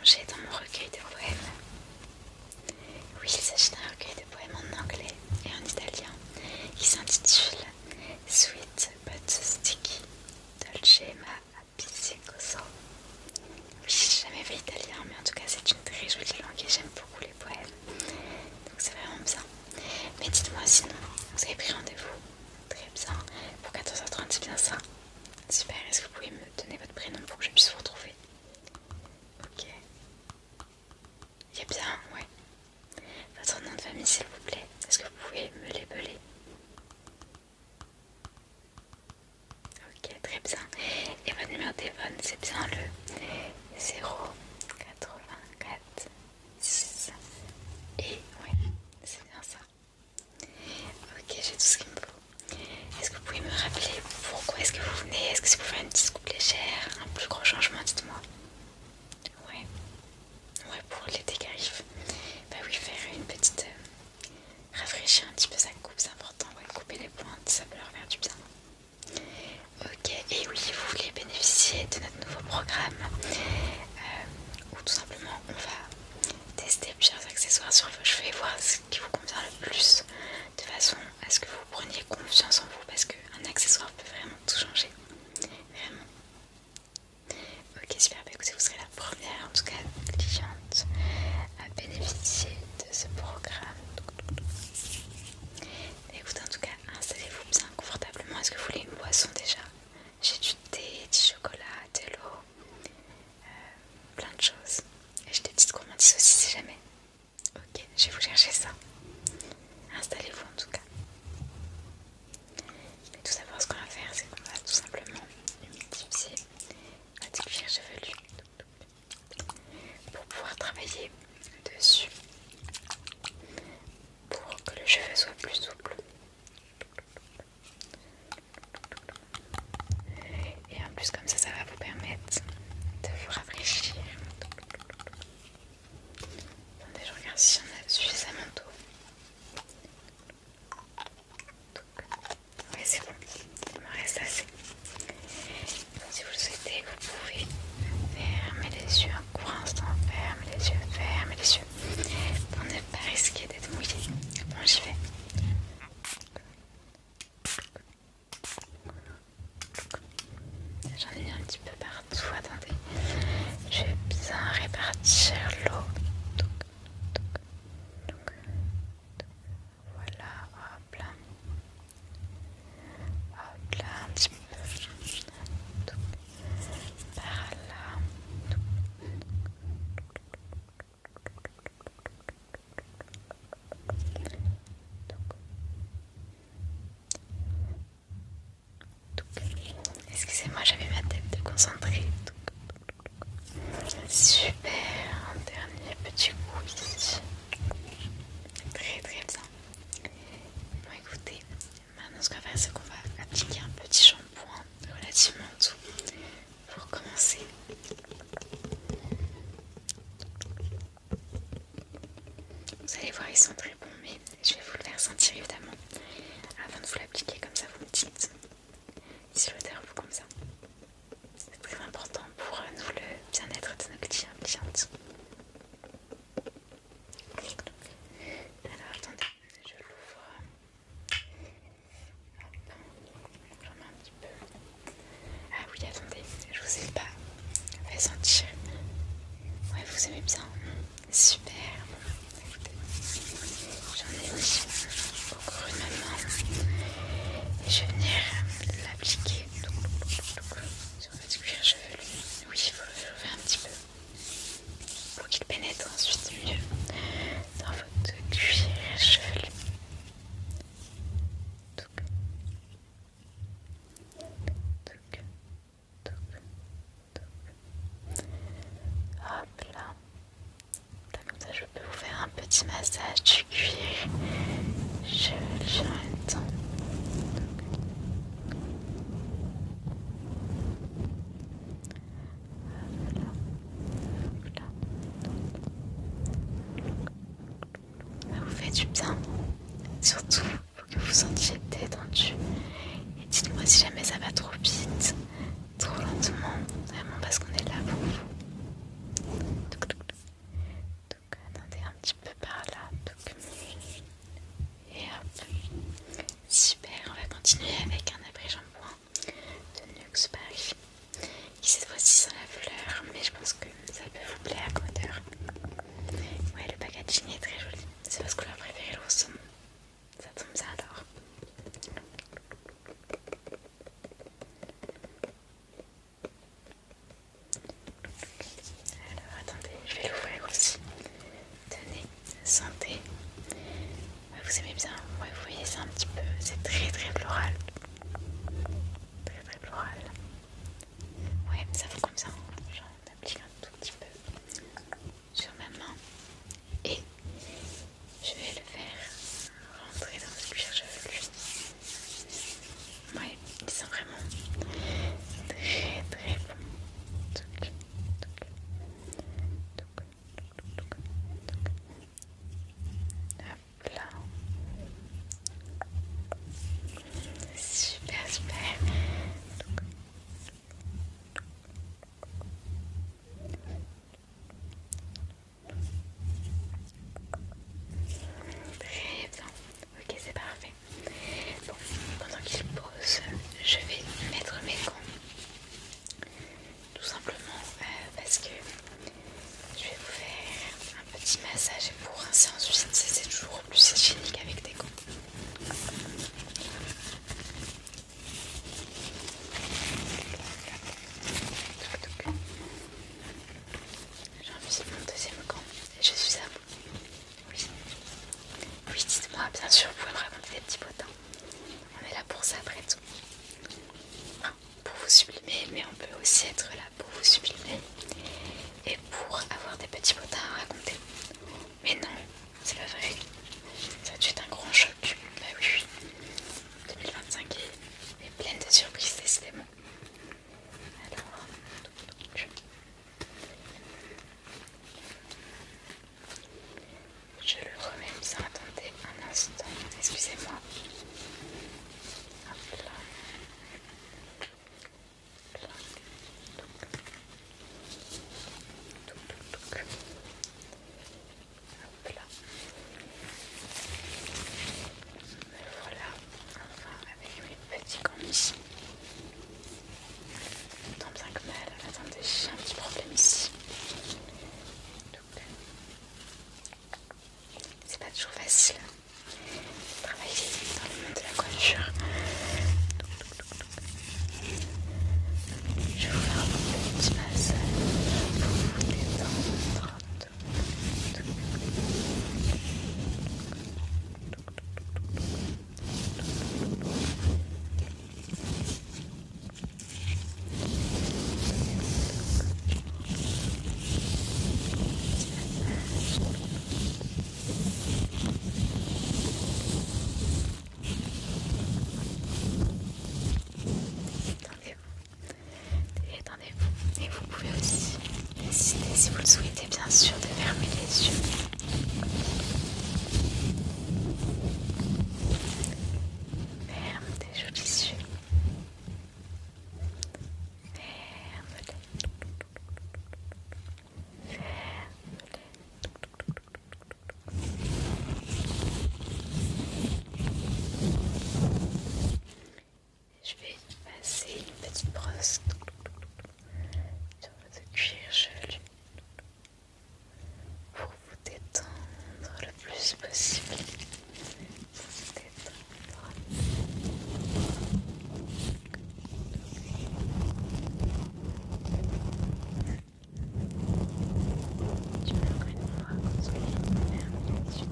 plonger dans mon recueil de poèmes. Oui, il s'agit d'un recueil de poèmes en anglais et en italien qui s'intitule Sweet but Sticky Dolce ma appiccicoso. Oui, j'ai jamais fait italien, mais en tout cas c'est une très jolie langue et j'aime beaucoup les poèmes. Donc c'est vraiment bien. Mais dites-moi sinon, vous avez pris rendez-vous? Très bien. Pour 14h30, c'est bien ça? Super, est-ce que vous pouvez me donner votre prénom pour que je puisse vous retrouver? Ok. Il y a bien, ouais. Votre nom de famille s'il vous plaît. Est-ce que vous pouvez me l'épeler? Ok, très bien. Et votre numéro de téléphone, c'est bien le 084 6. Et ouais, c'est bien ça. Ok, j'ai tout ce qu'il me faut. Est-ce que vous pouvez me rappeler pourquoi est-ce que vous venez? Est-ce que c'est pour faire une petite coupe légère? Un plus gros changement, dites-moi. Ouais, ouais, pour l'été qui arrive. Bah oui, faire une petite... rafraîchir un petit peu sa coupe, c'est important. Ouais, couper les pointes, ça peut leur faire du bien. Ok, et oui, vous voulez bénéficier de notre nouveau programme où tout simplement on va tester plusieurs accessoires sur vos cheveux et voir ce qui vous convient le plus, de façon à ce que vous preniez confiance en vous, parce qu'un accessoire peut vraiment tout changer. Vraiment. Ok, super. Bah, écoutez, vous serez la première, en tout cas, cliente à bénéficier de ce programme. Mais écoutez, en tout cas, installez-vous bien confortablement. Est-ce que vous voulez une boisson déjà? J'ai du thé, du chocolat, de l'eau, plein de choses. Et j'ai des petites gourmandises aussi si jamais. Ok, je vais vous chercher ça. Installez-vous en tout cas. Mais tout d'abord, ce qu'on va faire, c'est qu'on va tout simplement humidifier notre cuir chevelu pour pouvoir travailler dessus, pour que le cheveu soit plus souple. Et en plus, comme ça va vous permettre de vous rafraîchir. Attendez, je regarde si on a suffisamment d'eau. Ouais, c'est bon, il me reste assez. Donc, si vous le souhaitez, vous pouvez fermer les yeux un court instant. Fermez les yeux pour ne pas risquer d'être mouillé. Bon, j'y vais. J'en ai mis un petit peu partout. Attendez, je vais bien répartir l'eau. Voilà, hop là. Hop là, un petit peu. Par là. Excusez-moi, j'avais ma tête de concentrer. Super, un dernier petit coup ici. Très très bien. Bon écoutez, maintenant ce qu'on va faire, c'est qu'on va appliquer un petit shampoing relativement doux pour commencer. Vous allez voir, ils sont très bons, mais je vais vous le faire sentir évidemment avant de vous l'appliquer. Comme ça, vous me dites si l'odeur vous comme ça. C'est très important pour nous le bien-être de nos clients et clientes. Alors attendez, je l'ouvre. Hop, j'en mets un petit peu. Ah oui, attendez, je vous ai pas fait sentir. Ouais, vous aimez bien. Super. Écoutez, j'en ai mis au creux de ma main et je vais venir l'appliquer sur votre cuir chevelu. Oui, il faut le lever un petit peu pour qu'il pénètre ensuite mieux dans votre cuir chevelu. Hop là. Comme ça, je peux vous faire un petit massage du cuir chevelu en même temps. Ça vous fait du bien. Surtout, il faut que vous sentiez détendu. Et dites-moi si jamais ça va trop vite, trop lentement, vraiment parce qu'on est là pour vous. mais on peut aussi être là pour vous sublimer et pour avoir des petits potins à raconter. Mais non, c'est pas vrai. Ça a dû être un grand choc. Bah oui, oui. 2025 est pleine de surprises, décidément. Alors, je le remets bien. Attendez un instant. Excusez-moi. Hop là. Hop là. Me voilà. Enfin, avec mes petits gants ici. Tant bien que mal. Attendez, j'ai un petit problème ici. C'est pas toujours facile de travailler dans le monde de la coiffure. Je vais vous faire un petit massage pour vous détendre. Détendez-vous. Et vous pouvez aussi décider, si vous le souhaitez bien sûr, de fermer les yeux. Ferme tes jolis yeux. Ferme-les. Je vais passer une petite brosse sur votre cuir chevelu pour vous détendre le plus possible. Vous détendre. Tu peux encore une fois continuer à fermer les yeux.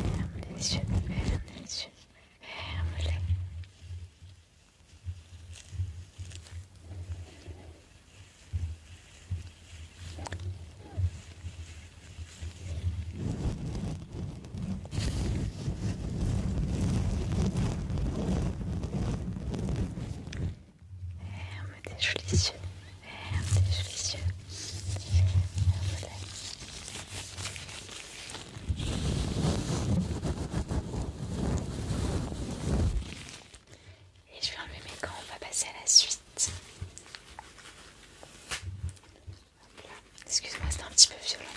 Ferme les yeux, ferme les yeux, ferme-les. Ferme tes jolis yeux, ferme tes jolis yeux, ferme-les. Et je vais enlever mes gants, on va passer à la suite. Hop là. Excuse-moi, c'était un petit peu violent.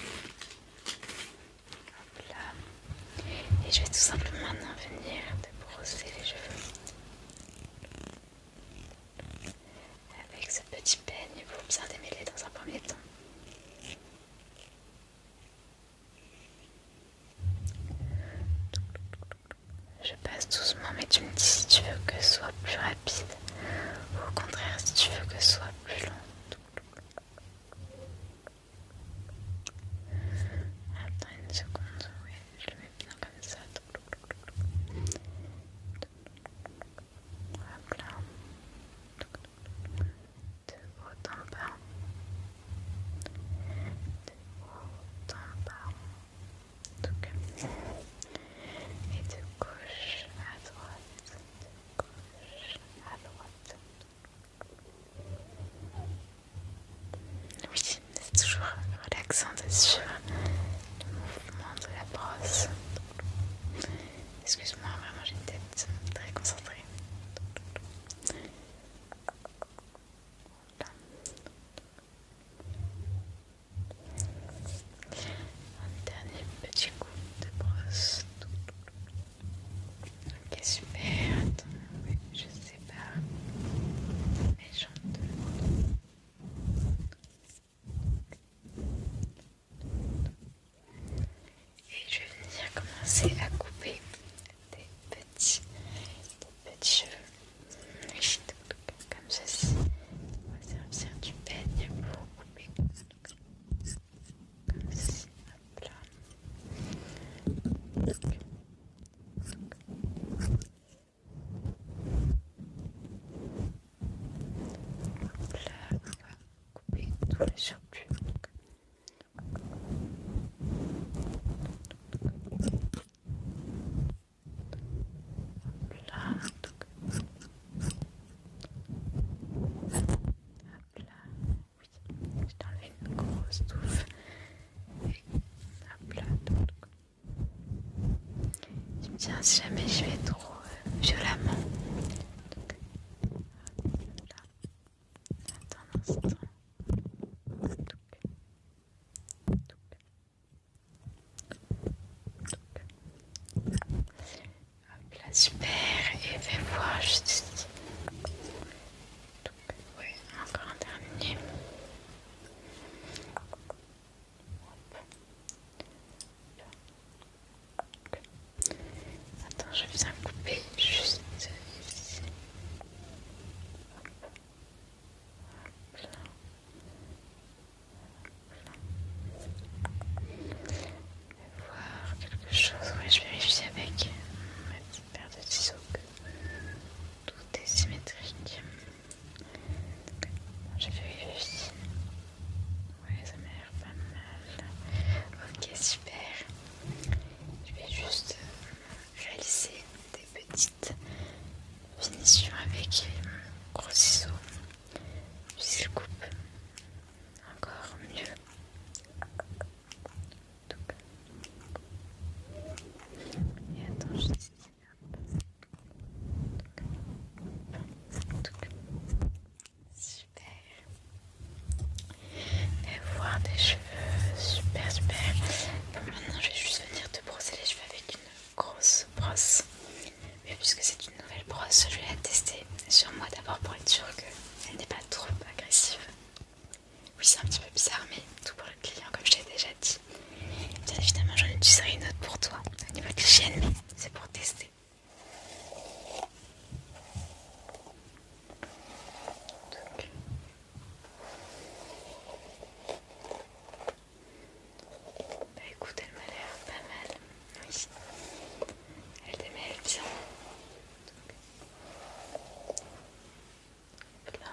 Hop là. Et je vais tout simplement maintenant venir te brosser les cheveux avec ce petit peigne pour bien démêler dans un premier temps. Je passe doucement, mais tu me dis si tu veux que ce soit plus rapide ou au contraire si tu veux que ce soit plus lent. Attends une seconde, oui, je le mets bien comme ça. Hop là. De haut en bas. De haut en bas. Et de gauche à droite. De gauche à droite. si jamais je vais trop violemment. Attends un instant. Hop là, super. Et fais voir juste ici. Ouais, encore un dernier. Attends, je viens couper juste ici. Hop là. Voir quelque chose. Ouais, je vérifie avec ma petite paire de ciseaux que tout est symétrique. J'ai vérifié. Ouais, ça m'a l'air pas mal. Ok, super. Je vais juste réaliser des petites finitions avec mon gros ciseau. Puisqu'il coupe encore mieux. Et attends, je dis. Super. Et voir tes cheveux. Super, super. Bon, maintenant, je vais juste venir te brosser les cheveux avec une grosse brosse. Mais puisque c'est une nouvelle brosse, je vais la tester sur moi d'abord pour être sûre qu'elle n'est pas trop agressive. Oui, c'est un petit peu bizarre, mais tout pour le client, comme je t'ai déjà dit. Bien évidemment, j'en utiliserai une autre pour toi au niveau de l'hygiène, mais c'est pour tester. Donc, bah écoute, elle m'a l'air pas mal. Oui, elle démêle bien. Donc, là.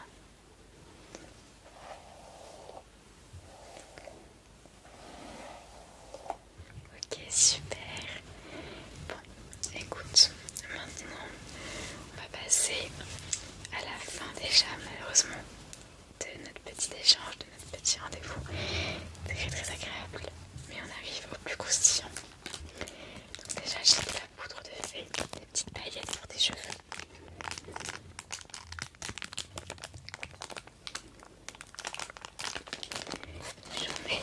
Ok, super. Bon, écoute, maintenant, on va passer à la fin déjà, malheureusement, de notre petit échange, de notre petit rendez-vous. Très très agréable, mais on arrive au plus croustillant. Donc déjà, j'ai de la poudre de fée, des petites paillettes pour tes cheveux. J'en ai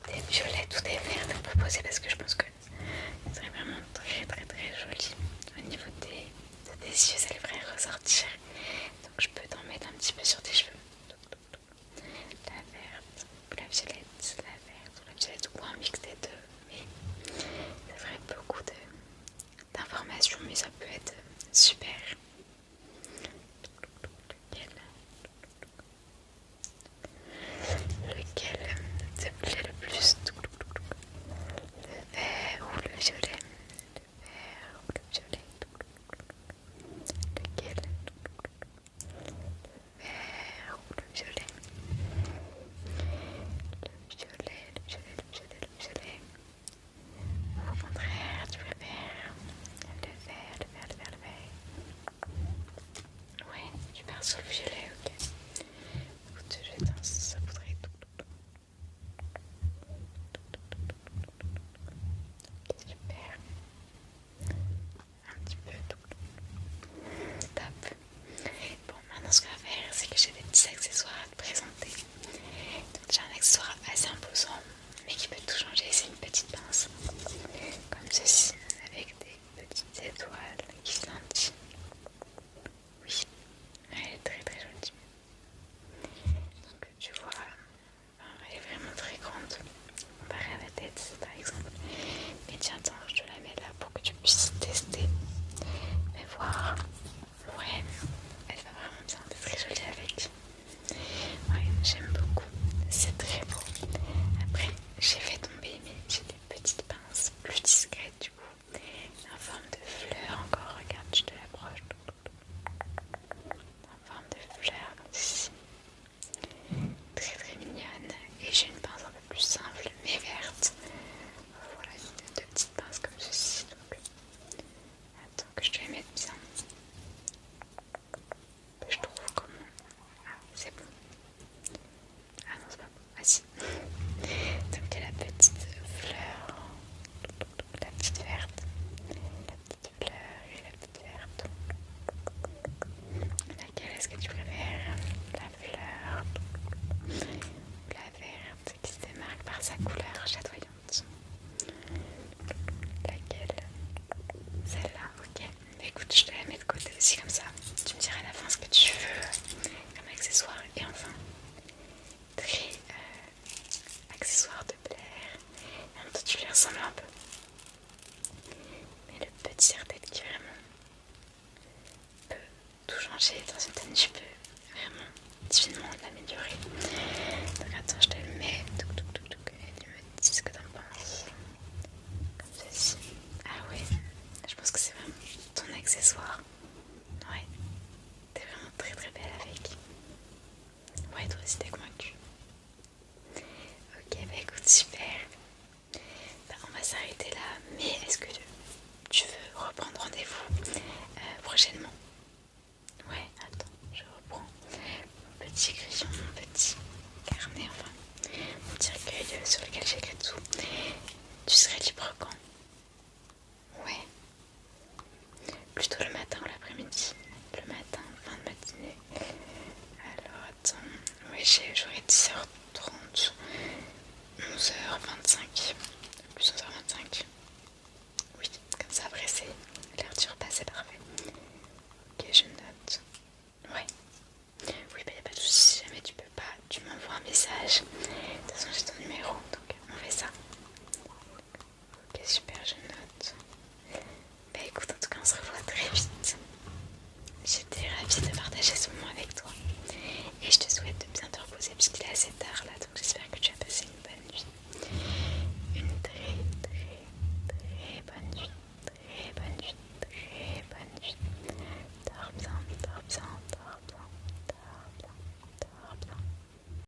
des violets ou des verts à proposer parce que je pense que ça serait vraiment très très très joli. Au niveau de tes yeux, ça devrait ressortir. Donc je peux t'en mettre un petit peu sur tes cheveux. La verte, la violette, la verte ou la violette ou un mix des deux. Mais ça ferait beaucoup d'informations, mais ça peut être super. Lequel te plaît le plus? Le vert ou le violet? Le vert ou le violet? Lequel? Le vert ou le violet? Le violet, le violet, le violet, le violet. Ou au contraire, tu préfères le vert, le vert, le vert, le vert. Ouais, tu pars sur le violet, ok. Écoute, je vais t'en saupoudrer tout. Super. Un petit peu tout. Top. Bon, maintenant ce qu'on va faire, c'est que j'ai des petits accessoires à te présenter. Donc j'ai un accessoire assez imposant, mais qui peut tout changer, c'est une petite pince. Comme ceci, avec des petites étoiles qui scintillent. Oui, elle est très très jolie. Donc tu vois, elle est vraiment très grande comparée à la tête par exemple. Mais tiens, attends, je te la mets là pour que tu puisses tester. Mais voir, ouais, elle va vraiment bien, c'est très jolie avec. Ouais, j'aime beaucoup, c'est très beau. Après, j'ai fait tomber, mais j'ai des petites pinces plus discrètes du coup, en forme de fleur encore, regarde, je te l'approche. En forme de fleur, comme ceci. Très très mignonne. Et j'ai une pince un peu plus simple, mais verte. Voilà, deux petites pinces comme ceci. Donc, attends que je te les mette bien. Que je trouve comment. Ah, c'est bon. Ah non, c'est pas bon. Ah si. Donc, il y a la petite fleur. La petite verte. changer dans une tenue, je peux vraiment divinement l'améliorer. Donc attends, je te le mets. Et tu me dis ce que t'en penses. Comme ceci. Ah ouais, je pense que c'est vraiment ton accessoire. Ouais, t'es vraiment très très belle avec. Ouais, toi aussi t'es convaincue. Ok, bah écoute, super. Bah, on va s'arrêter là. Mais est-ce que tu veux reprendre rendez-vous prochainement? Ouais, attends, je reprends mon petit crayon, mon petit carnet, enfin, mon petit recueil sur lequel j'écris tout. Tu serais libre quand? Ouais, plutôt le matin ou l'après-midi? Le matin, fin de matinée. Alors attends, ouais, j'aurais 10h30, 11h25, plus 11h25. Oui, comme ça après c'est l'heure du repas, c'est parfait. Ok, je note. Ouais. Oui, bah y'a pas de soucis, si jamais tu peux pas, tu m'envoies un message. De toute façon, j'ai ton numéro, donc on fait ça. Ok, super, je note. Bah écoute, en tout cas, on se revoit très vite. J'étais ravie de partager ce moment avec toi. Et je te souhaite de bien te reposer puisqu'il est assez tard là, donc j'espère que tu as passé une